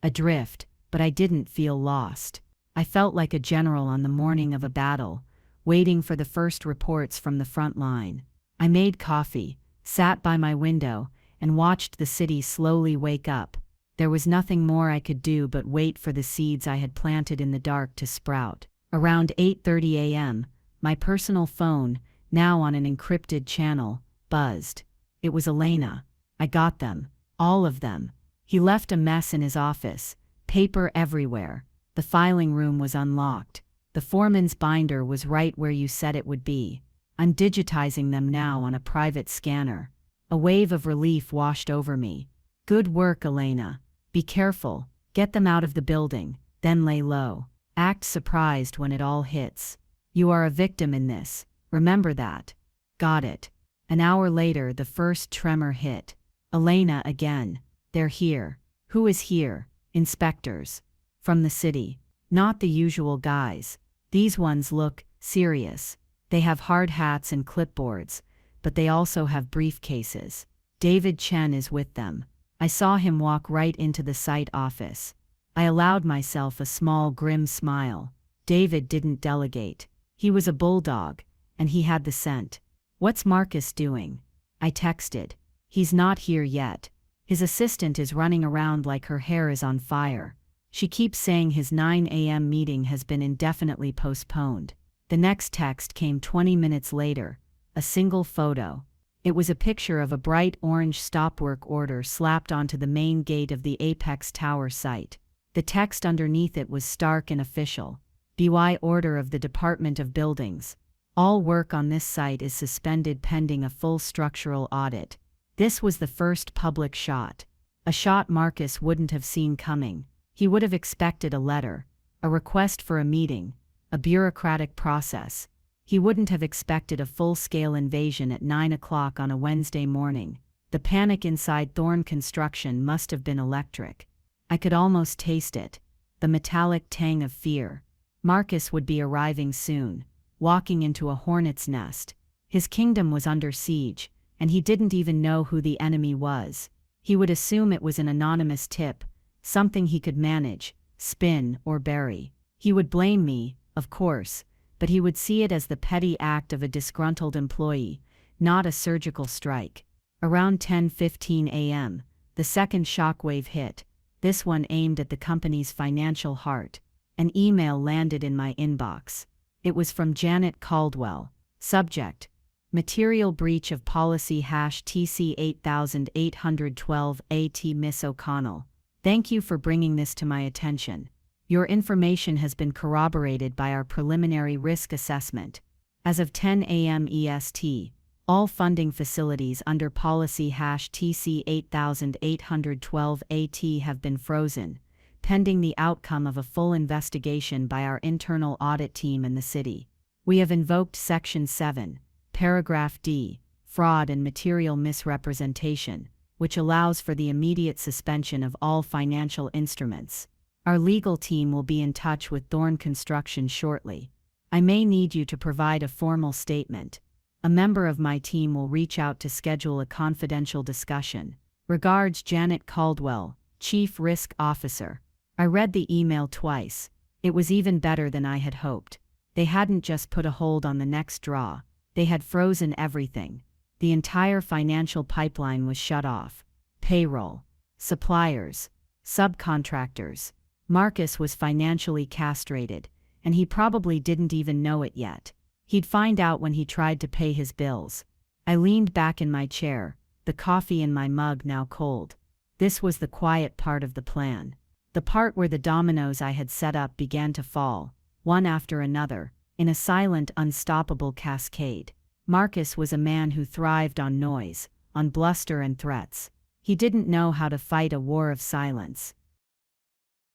A: adrift, but I didn't feel lost. I felt like a general on the morning of a battle, waiting for the first reports from the front line. I made coffee, sat by my window, and watched the city slowly wake up. There was nothing more I could do but wait for the seeds I had planted in the dark to sprout. Around 8:30 a.m., my personal phone, now on an encrypted channel, buzzed. It was Elena. I got them. All of them. He left a mess in his office. Paper everywhere. The filing room was unlocked. The foreman's binder was right where you said it would be. I'm digitizing them now on a private scanner. A wave of relief washed over me. Good work, Elena. Be careful. Get them out of the building. Then lay low. Act surprised when it all hits. You are a victim in this. Remember that. Got it. An hour later, the first tremor hit. Elena again. They're here. Who is here? Inspectors. From the city. Not the usual guys. These ones look serious. They have hard hats and clipboards, but they also have briefcases. David Chen is with them. I saw him walk right into the site office. I allowed myself a small grim smile. David didn't delegate. He was a bulldog, and he had the scent. What's Marcus doing? I texted. He's not here yet. His assistant is running around like her hair is on fire. She keeps saying his 9 a.m. meeting has been indefinitely postponed. The next text came 20 minutes later. A single photo. It was a picture of a bright orange stop work order slapped onto the main gate of the Apex Tower site. The text underneath it was stark and official. BY order of the Department of Buildings. All work on this site is suspended pending a full structural audit. This was the first public shot. A shot Marcus wouldn't have seen coming. He would have expected a letter, a request for a meeting, a bureaucratic process. He wouldn't have expected a full-scale invasion at 9 o'clock on a Wednesday morning. The panic inside Thorn Construction must have been electric. I could almost taste it, the metallic tang of fear. Marcus would be arriving soon, walking into a hornet's nest. His kingdom was under siege, and he didn't even know who the enemy was. He would assume it was an anonymous tip, something he could manage, spin, or bury. He would blame me, of course, but he would see it as the petty act of a disgruntled employee, not a surgical strike. Around 10:15 a.m., the second shockwave hit, this one aimed at the company's financial heart. An email landed in my inbox. It was from Janet Caldwell. Subject: Material breach of policy #TC 8812 AT Miss O'Connell. Thank you for bringing this to my attention. Your information has been corroborated by our preliminary risk assessment. As of 10 a.m. EST, all funding facilities under policy #TC 8812 AT have been frozen, pending the outcome of a full investigation by our internal audit team in the city. We have invoked Section 7, Paragraph D, fraud and material misrepresentation, which allows for the immediate suspension of all financial instruments. Our legal team will be in touch with Thorn Construction shortly. I may need you to provide a formal statement. A member of my team will reach out to schedule a confidential discussion. Regards, Janet Caldwell, Chief Risk Officer. I read the email twice. It was even better than I had hoped. They hadn't just put a hold on the next draw. They had frozen everything. The entire financial pipeline was shut off. Payroll, suppliers, Subcontractors. Marcus was financially castrated, and he probably didn't even know it yet. He'd find out when he tried to pay his bills. I leaned back in my chair, the coffee in my mug now cold. This was the quiet part of the plan. The part where the dominoes I had set up began to fall, one after another, in a silent, unstoppable cascade. Marcus was a man who thrived on noise, on bluster and threats. He didn't know how to fight a war of silence.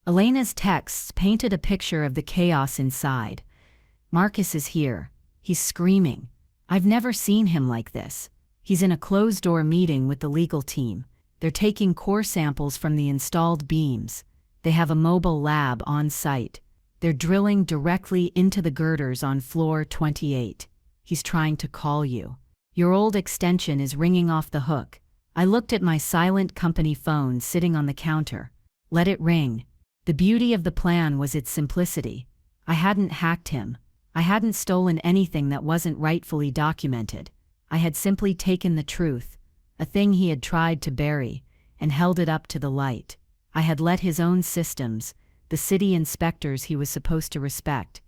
A: Elena's texts painted a picture of the chaos inside. Marcus is here. He's screaming. I've never seen him like this. He's in a closed-door meeting with the legal team. They're taking core samples from the installed beams. They have a mobile lab on site. They're drilling directly into the girders on floor 28. He's trying to call you. Your old extension is ringing off the hook. I looked at my silent company phone sitting on the counter. Let it ring. The beauty of the plan was its simplicity. I hadn't hacked him. I hadn't stolen anything that wasn't rightfully documented. I had simply taken the truth, a thing he had tried to bury, and held it up to the light. I had let his own systems, the city inspectors he was supposed to respect,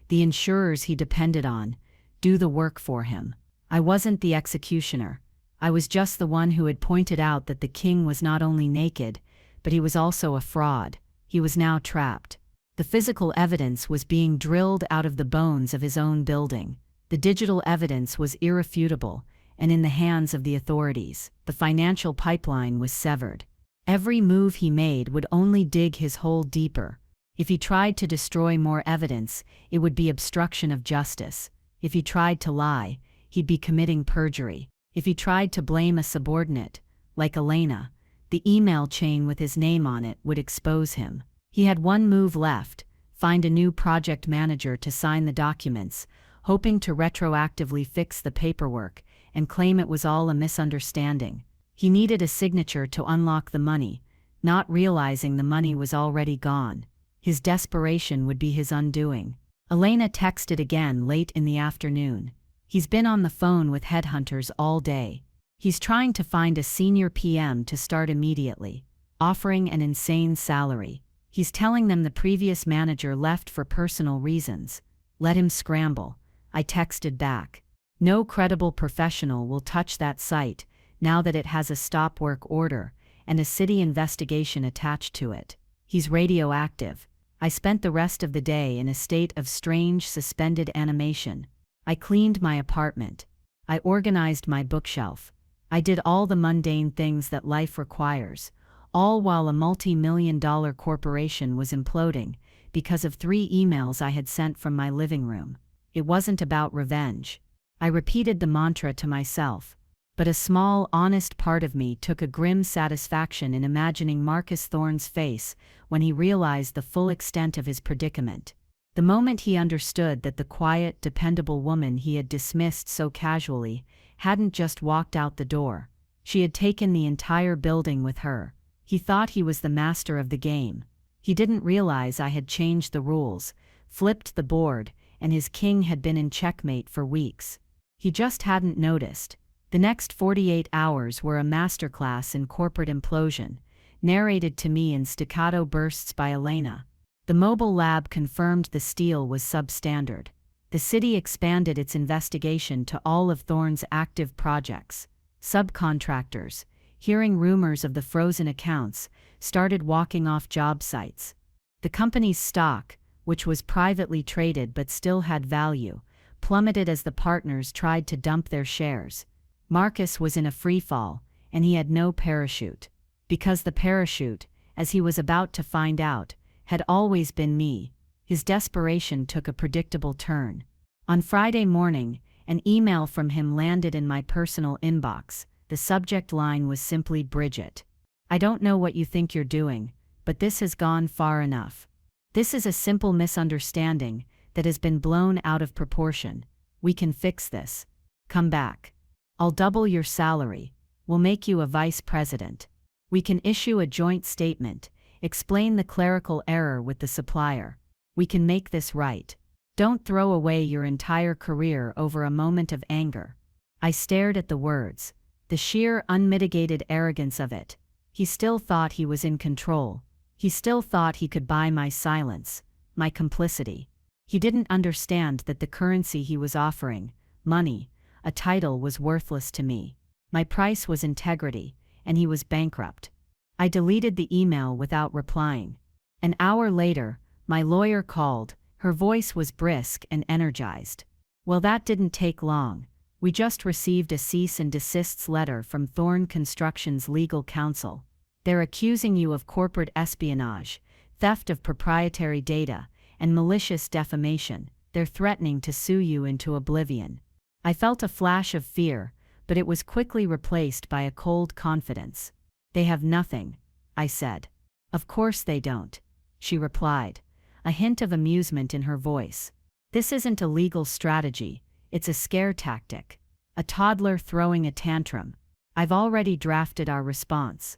A: the insurers he depended on, do the work for him. I wasn't the executioner. I was just the one who had pointed out that the king was not only naked, but he was also a fraud. He was now trapped. The physical evidence was being drilled out of the bones of his own building. The digital evidence was irrefutable, and in the hands of the authorities. The financial pipeline was severed. Every move he made would only dig his hole deeper. If he tried to destroy more evidence, it would be obstruction of justice. If he tried to lie, he'd be committing perjury. If he tried to blame a subordinate, like Elena, the email chain with his name on it would expose him. He had one move left: find a new project manager to sign the documents, hoping to retroactively fix the paperwork and claim it was all a misunderstanding. He needed a signature to unlock the money, not realizing the money was already gone. His desperation would be his undoing. Elena texted again late in the afternoon. He's been on the phone with headhunters all day. He's trying to find a senior PM to start immediately, offering an insane salary. He's telling them the previous manager left for personal reasons. Let him scramble. I texted back. No credible professional will touch that site now that it has a stop work order and a city investigation attached to it. He's radioactive. I spent the rest of the day in a state of strange suspended animation. I cleaned my apartment. I organized my bookshelf. I did all the mundane things that life requires, all while a multi-million-dollar corporation was imploding because of 3 emails I had sent from my living room. It wasn't about revenge. I repeated the mantra to myself, but a small, honest part of me took a grim satisfaction in imagining Marcus Thorne's face when he realized the full extent of his predicament. The moment he understood that the quiet, dependable woman he had dismissed so casually hadn't just walked out the door. She had taken the entire building with her. He thought he was the master of the game. He didn't realize I had changed the rules, flipped the board, and his king had been in checkmate for weeks. He just hadn't noticed. The next 48 hours were a masterclass in corporate implosion, narrated to me in staccato bursts by Elena. The mobile lab confirmed the steel was substandard. The city expanded its investigation to all of Thorne's active projects. Subcontractors, hearing rumors of the frozen accounts, started walking off job sites. The company's stock, which was privately traded but still had value, plummeted as the partners tried to dump their shares. Marcus was in a freefall, and he had no parachute. Because the parachute, as he was about to find out, had always been me. His desperation took a predictable turn. On Friday morning, an email from him landed in my personal inbox. The subject line was simply Bridget. I don't know what you think you're doing, but this has gone far enough. This is a simple misunderstanding that has been blown out of proportion. We can fix this. Come back. I'll double your salary. We'll make you a vice president. We can issue a joint statement, explain the clerical error with the supplier. We can make this right. Don't throw away your entire career over a moment of anger. I stared at the words, the sheer unmitigated arrogance of it. He still thought he was in control. He still thought he could buy my silence, my complicity. He didn't understand that the currency he was offering, money, a title, was worthless to me. My price was integrity, and he was bankrupt. I deleted the email without replying. An hour later, my lawyer called. Her voice was brisk and energized. Well, that didn't take long. We just received a cease and desist letter from Thorn Construction's legal counsel. They're accusing you of corporate espionage, theft of proprietary data, and malicious defamation. They're threatening to sue you into oblivion. I felt a flash of fear, but it was quickly replaced by a cold confidence. They have nothing, I said. Of course they don't, she replied, a hint of amusement in her voice. This isn't a legal strategy, it's a scare tactic. A toddler throwing a tantrum. I've already drafted our response.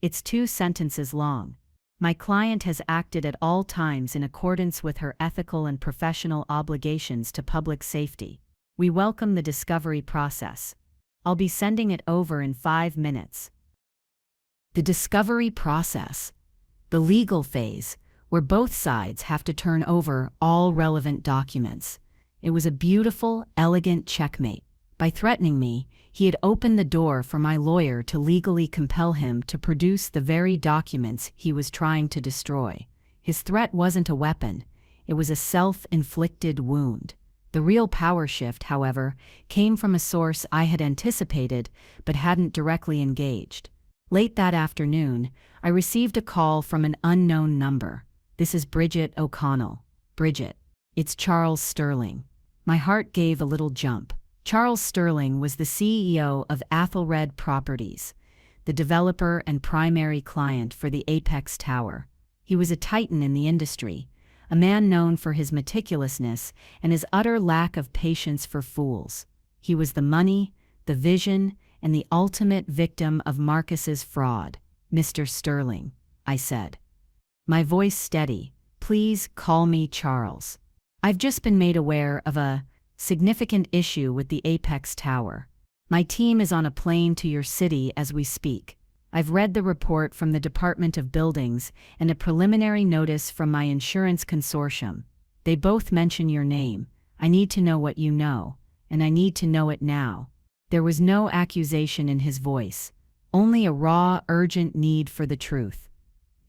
A: It's 2 sentences long. My client has acted at all times in accordance with her ethical and professional obligations to public safety. We welcome the discovery process. I'll be sending it over in 5 minutes. The discovery process. The legal phase, where both sides have to turn over all relevant documents. It was a beautiful, elegant checkmate. By threatening me, he had opened the door for my lawyer to legally compel him to produce the very documents he was trying to destroy. His threat wasn't a weapon, it was a self-inflicted wound. The real power shift, however, came from a source I had anticipated but hadn't directly engaged. Late that afternoon, I received a call from an unknown number. This is Bridget O'Connell. Bridget, it's Charles Sterling. My heart gave a little jump. Charles Sterling was the CEO of Athelred Properties, the developer and primary client for the Apex Tower. He was a titan in the industry, a man known for his meticulousness and his utter lack of patience for fools. He was the money, the vision, and the ultimate victim of Marcus's fraud. Mr. Sterling, I said. My voice steady. Please call me Charles. I've just been made aware of a significant issue with the Apex Tower. My team is on a plane to your city as we speak. I've read the report from the Department of Buildings and a preliminary notice from my insurance consortium. They both mention your name. I need to know what you know, and I need to know it now. There was no accusation in his voice, only a raw, urgent need for the truth.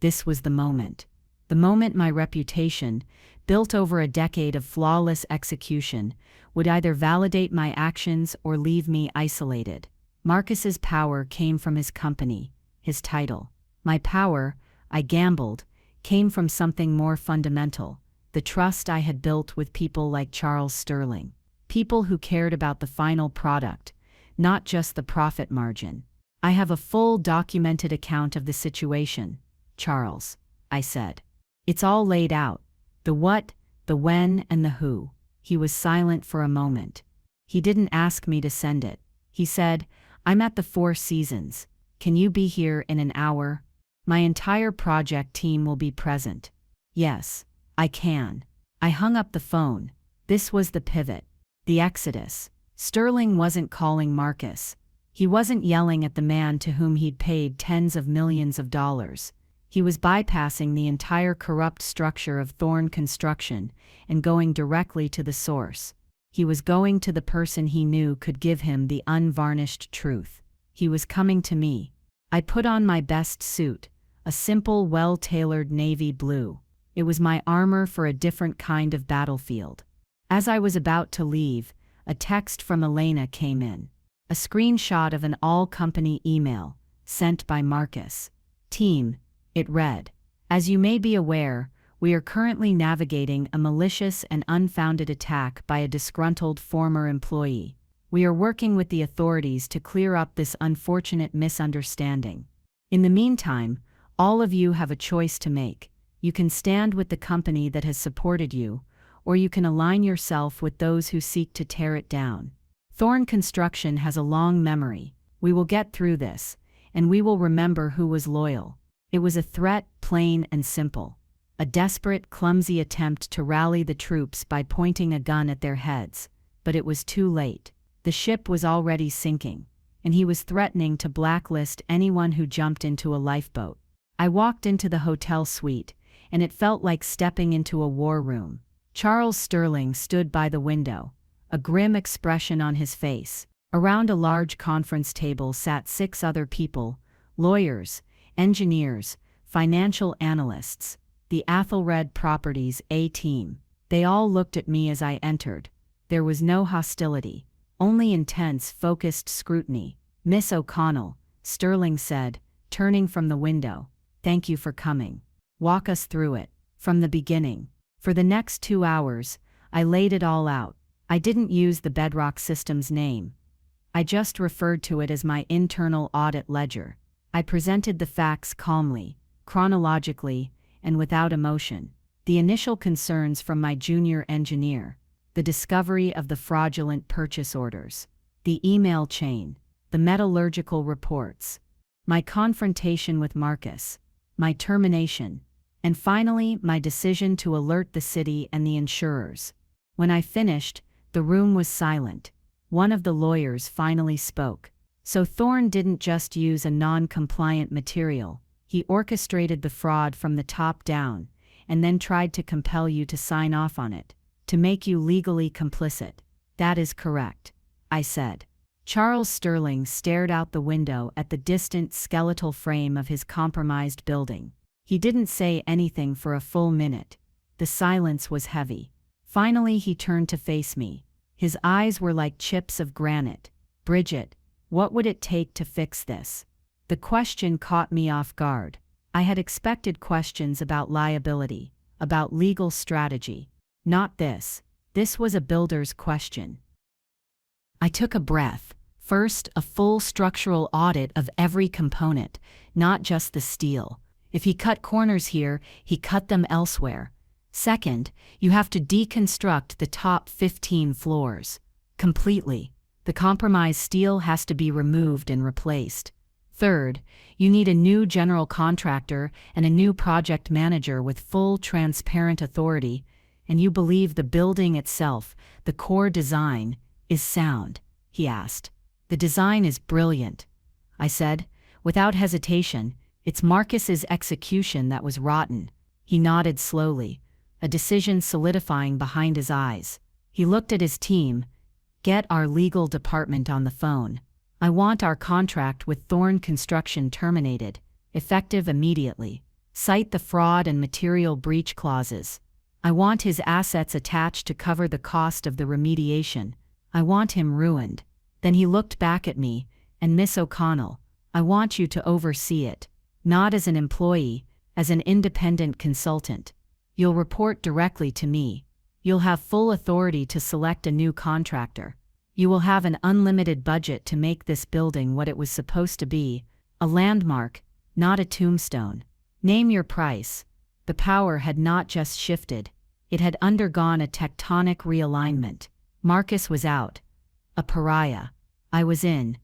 A: This was the moment. The moment my reputation, built over a decade of flawless execution, would either validate my actions or leave me isolated. Marcus's power came from his company, his title. My power, I gambled, came from something more fundamental, the trust I had built with people like Charles Sterling. People who cared about the final product, not just the profit margin. I have a full documented account of the situation, Charles, I said. It's all laid out. The what, the when, and the who. He was silent for a moment. He didn't ask me to send it. He said, I'm at the Four Seasons. Can you be here in an hour? My entire project team will be present. Yes, I can. I hung up the phone. This was the pivot. The exodus. Sterling wasn't calling Marcus. He wasn't yelling at the man to whom he'd paid tens of millions of dollars. He was bypassing the entire corrupt structure of Thorn Construction and going directly to the source. He was going to the person he knew could give him the unvarnished truth. He was coming to me. I put on my best suit, a simple, well-tailored navy blue. It was my armor for a different kind of battlefield. As I was about to leave, a text from Elena came in. A screenshot of an all-company email, sent by Marcus. Team, it read. As you may be aware, we are currently navigating a malicious and unfounded attack by a disgruntled former employee. We are working with the authorities to clear up this unfortunate misunderstanding. In the meantime, all of you have a choice to make. You can stand with the company that has supported you, or you can align yourself with those who seek to tear it down. Thorn Construction has a long memory. We will get through this, and we will remember who was loyal. It was a threat, plain and simple. A desperate, clumsy attempt to rally the troops by pointing a gun at their heads. But it was too late. The ship was already sinking, and he was threatening to blacklist anyone who jumped into a lifeboat. I walked into the hotel suite, and it felt like stepping into a war room. Charles Sterling stood by the window, a grim expression on his face. Around a large conference table sat 6 other people, lawyers, engineers, financial analysts, the Athelred Properties A team. They all looked at me as I entered. There was no hostility, only intense, focused scrutiny. "Miss O'Connell," Sterling said, turning from the window, "thank you for coming. Walk us through it, from the beginning." For the next 2 hours, I laid it all out. I didn't use the Bedrock Systems name. I just referred to it as my internal audit ledger. I presented the facts calmly, chronologically, and without emotion. The initial concerns from my junior engineer, the discovery of the fraudulent purchase orders, the email chain, the metallurgical reports, my confrontation with Marcus, my termination, and finally my decision to alert the city and the insurers. When I finished, the room was silent. One of the lawyers finally spoke. "So Thorne didn't just use a non-compliant material, he orchestrated the fraud from the top down, and then tried to compel you to sign off on it, to make you legally complicit." "That is correct," I said. Charles Sterling stared out the window at the distant skeletal frame of his compromised building. He didn't say anything for a full minute. The silence was heavy. Finally he turned to face me. His eyes were like chips of granite. "Bridget, what would it take to fix this?" The question caught me off guard. I had expected questions about liability, about legal strategy. Not this. This was a builder's question. I took a breath. First, a full structural audit of every component, not just the steel. If he cut corners here, he cut them elsewhere. Second, you have to deconstruct the top 15 floors. Completely. The compromised steel has to be removed and replaced. Third, you need a new general contractor and a new project manager with full transparent authority, and you believe the building itself, the core design, is sound, he asked. "The design is brilliant," I said, without hesitation. "It's Marcus's execution that was rotten." He nodded slowly, a decision solidifying behind his eyes. He looked at his team. "Get our legal department on the phone. I want our contract with Thorne Construction terminated, effective immediately. Cite the fraud and material breach clauses. I want his assets attached to cover the cost of the remediation. I want him ruined." Then he looked back at me, "And Miss O'Connell, I want you to oversee it. Not as an employee, as an independent consultant. You'll report directly to me. You'll have full authority to select a new contractor. You will have an unlimited budget to make this building what it was supposed to be, a landmark, not a tombstone. Name your price." The power had not just shifted, it had undergone a tectonic realignment. Marcus was out. A pariah. I was in,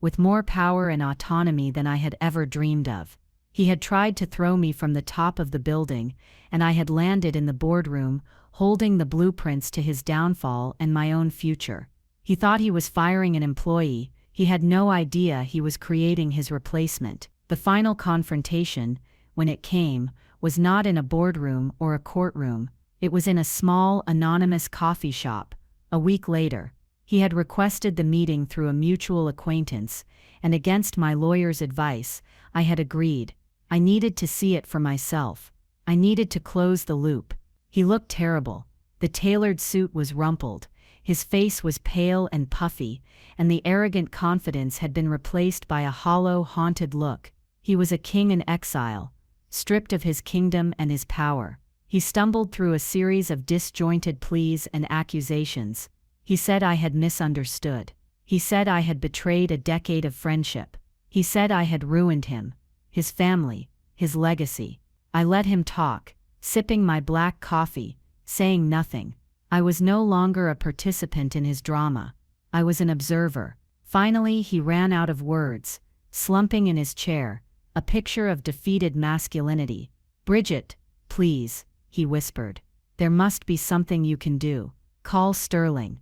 A: with more power and autonomy than I had ever dreamed of. He had tried to throw me from the top of the building, and I had landed in the boardroom, holding the blueprints to his downfall and my own future. He thought he was firing an employee. He had no idea he was creating his replacement. The final confrontation, when it came, was not in a boardroom or a courtroom. It was in a small, anonymous coffee shop. A week later, he had requested the meeting through a mutual acquaintance, and against my lawyer's advice, I had agreed. I needed to see it for myself. I needed to close the loop. He looked terrible. The tailored suit was rumpled. His face was pale and puffy, and the arrogant confidence had been replaced by a hollow, haunted look. He was a king in exile, stripped of his kingdom and his power. He stumbled through a series of disjointed pleas and accusations. He said I had misunderstood. He said I had betrayed a decade of friendship. He said I had ruined him, his family, his legacy. I let him talk, sipping my black coffee, saying nothing. I was no longer a participant in his drama. I was an observer. Finally, he ran out of words, slumping in his chair, a picture of defeated masculinity. "Bridget, please," he whispered. "There must be something you can do. Call Sterling.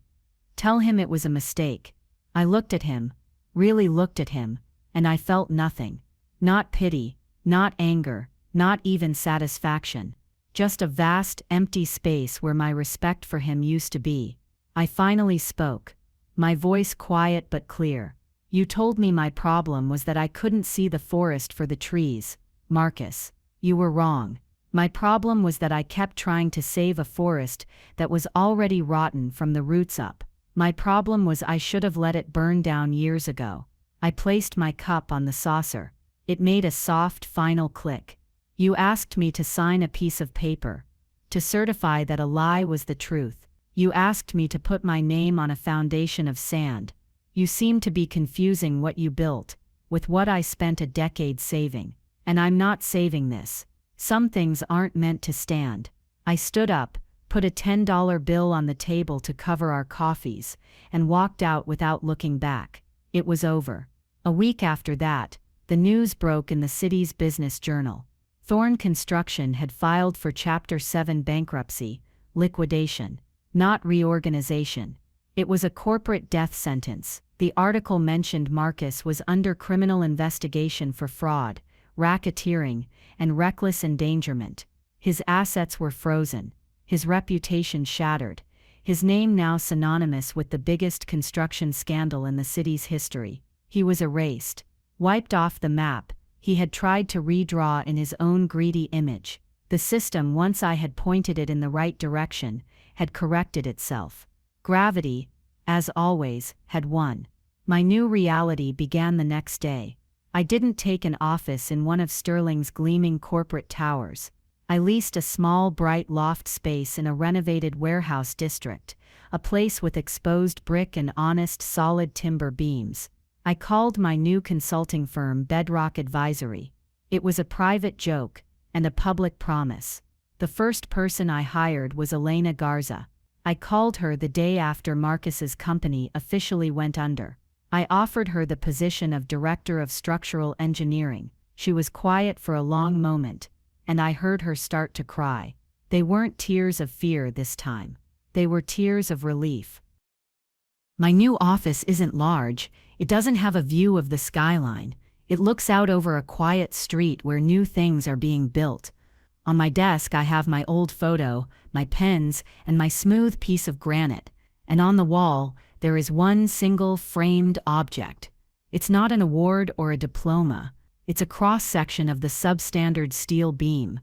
A: Tell him it was a mistake." I looked at him, really looked at him, and I felt nothing. Not pity, Not anger, not even satisfaction. Just a vast, empty space where my respect for him used to be. I finally spoke. My voice quiet but clear. You told me my problem was that I couldn't see the forest for the trees. Marcus, you were wrong. My problem was that I kept trying to save a forest that was already rotten from the roots up. My problem was I should have let it burn down years ago. I placed my cup on the saucer. It made a soft, final click. You asked me to sign a piece of paper, to certify that a lie was the truth. You asked me to put my name on a foundation of sand. You seemed to be confusing what you built with what I spent a decade saving. And I'm not saving this. Some things aren't meant to stand. I stood up, put a $10 bill on the table to cover our coffees, and walked out without looking back. It was over. A week after that, the news broke in the city's business journal. Thorne Construction had filed for Chapter 7 bankruptcy, liquidation, not reorganization. It was a corporate death sentence. The article mentioned Marcus was under criminal investigation for fraud, racketeering, and reckless endangerment. His assets were frozen, his reputation shattered, his name now synonymous with the biggest construction scandal in the city's history. He was erased, wiped off the map he had tried to redraw in his own greedy image. The system, once I had pointed it in the right direction, had corrected itself. Gravity, as always, had won. My new reality began the next day. I didn't take an office in one of Sterling's gleaming corporate towers. I leased a small, bright loft space in a renovated warehouse district, a place with exposed brick and honest, solid timber beams. I called my new consulting firm Bedrock Advisory. It was a private joke and a public promise. The first person I hired was Elena Garza. I called her the day after Marcus's company officially went under. I offered her the position of Director of Structural Engineering. She was quiet for a long moment, and I heard her start to cry. They weren't tears of fear this time. They were tears of relief. My new office isn't large. It doesn't have a view of the skyline. It looks out over a quiet street where new things are being built. On my desk I have my old photo, my pens, and my smooth piece of granite. And on the wall, there is one single framed object. It's not an award or a diploma. It's a cross-section of the substandard steel beam,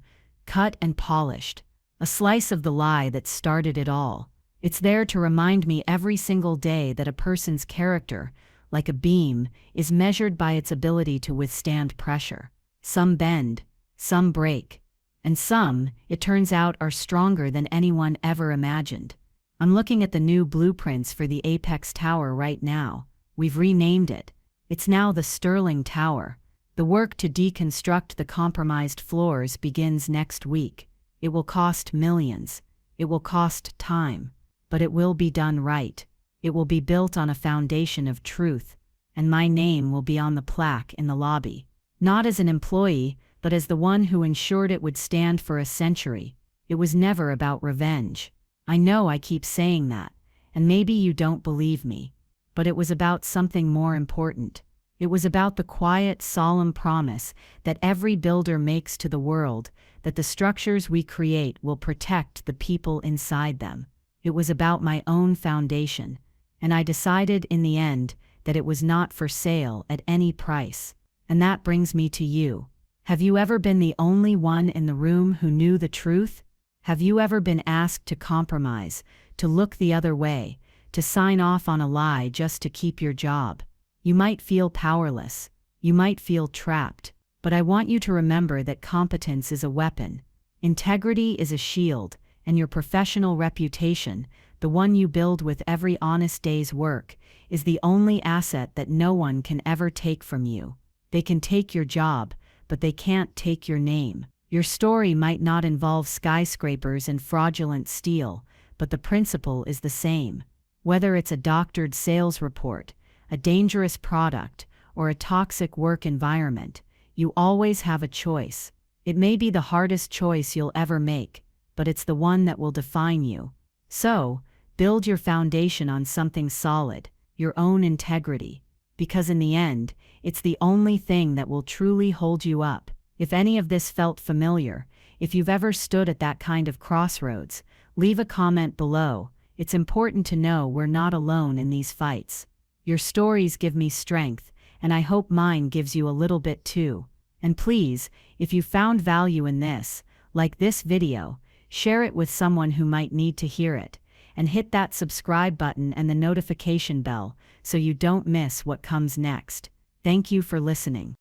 A: cut and polished. A slice of the lie that started it all. It's there to remind me every single day that a person's character, like a beam, is measured by its ability to withstand pressure. Some bend, some break, and some, it turns out, are stronger than anyone ever imagined. I'm looking at the new blueprints for the Apex Tower right now. We've renamed it. It's now the Sterling Tower. The work to deconstruct the compromised floors begins next week. It will cost millions. It will cost time. But it will be done right. It will be built on a foundation of truth, and my name will be on the plaque in the lobby. Not as an employee, but as the one who ensured it would stand for a century. It was never about revenge. I know I keep saying that, and maybe you don't believe me. But it was about something more important. It was about the quiet, solemn promise that every builder makes to the world, that the structures we create will protect the people inside them. It was about my own foundation, and I decided in the end that it was not for sale at any price. And that brings me to you. Have you ever been the only one in the room who knew the truth? Have you ever been asked to compromise, to look the other way, to sign off on a lie just to keep your job? You might feel powerless. You might feel trapped. But I want you to remember that competence is a weapon. Integrity is a shield, and your professional reputation, the one you build with every honest day's work, is the only asset that no one can ever take from you. They can take your job, but they can't take your name. Your story might not involve skyscrapers and fraudulent steel, but the principle is the same. Whether it's a doctored sales report, a dangerous product, or a toxic work environment, you always have a choice. It may be the hardest choice you'll ever make, but it's the one that will define you. So, build your foundation on something solid, your own integrity, because in the end, it's the only thing that will truly hold you up. If any of this felt familiar, if you've ever stood at that kind of crossroads, leave a comment below. It's important to know we're not alone in these fights. Your stories give me strength, and I hope mine gives you a little bit too. And please, if you found value in this, like this video, share it with someone who might need to hear it, and hit that subscribe button and the notification bell so you don't miss what comes next. Thank you for listening.